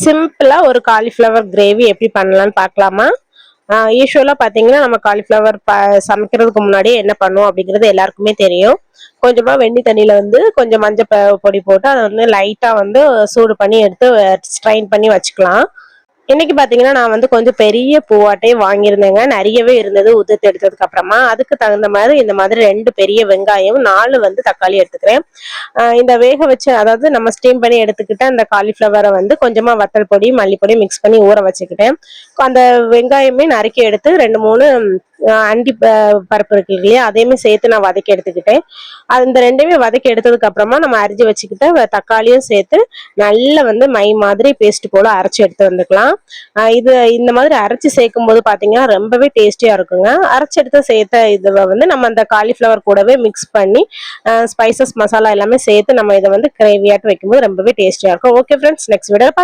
சிம்பிளா ஒரு cauliflower gravy எப்படி பண்ணலாம்னு பார்க்கலாமா? யூசுவலா பார்த்தீங்கன்னா, நம்ம காலிஃப்ளவர் சமைக்கிறதுக்கு முன்னாடி என்ன பண்ணுவோம் அப்படிங்கிறது எல்லாருக்குமே தெரியும். கொஞ்சமா வெண்ணி தண்ணியில வந்து கொஞ்சம் மஞ்சள் பொடி போட்டு அத வந்து லைட்டா வந்து சூடு பண்ணி எடுத்து ஸ்ட்ரைன் பண்ணி வச்சுக்கலாம். இன்னைக்கு பாத்தீங்கன்னா, நான் வந்து கொஞ்சம் பெரிய பூவாட்டே வாங்கியிருந்தேங்க. நெறையவே இருந்தது உதிர்த்து எடுத்ததுக்கு அப்புறமா. அதுக்கு தகுந்த மாரி இந்த மாதிரி 2 பெரிய வெங்காயம், 4 வந்து தக்காளி எடுத்துக்கிறேன். இந்த வேக வச்சு அதாவது நம்ம ஸ்டீம் பண்ணி எடுத்துக்கிட்ட அந்த காலிஃப்ளவர வந்து கொஞ்சமா வத்தல் பொடி, மல்லிப்பொடி மிக்ஸ் பண்ணி ஊற வச்சுக்கிட்டேன். அந்த வெங்காயமே நறுக்கி எடுத்து 2, 3 அண்டி பருப்பு இருக்கு இல்லையா? அதையுமே சேர்த்து நான் வதக்கி எடுத்துக்கிட்டேன். அந்த 2யுமே வதக்கி எடுத்ததுக்கு அப்புறமா நம்ம அரிஞ்சு வச்சுக்கிட்ட தக்காளியும் சேர்த்து நல்லா வந்து மை மாதிரி பேஸ்ட் போல அரைச்சு எடுத்து வந்துக்கலாம். இது இந்த மாதிரி அரைச்சு சேர்க்கும்போது பார்த்தீங்கன்னா, ரொம்பவே டேஸ்டியா இருக்குங்க. அரைச்சு எடுத்து சேர்த்த இதுவ வந்து நம்ம அந்த காலிஃப்ளவர் கூடவே மிக்ஸ் பண்ணி ஸ்பைசஸ் மசாலா எல்லாமே சேர்த்து நம்ம இத வந்து கிரேவியாட்ட வைக்கும்போது ரொம்பவே டேஸ்டியா இருக்கும். ஓகே ஃப்ரெண்ட்ஸ், நெக்ஸ்ட் வீடியோல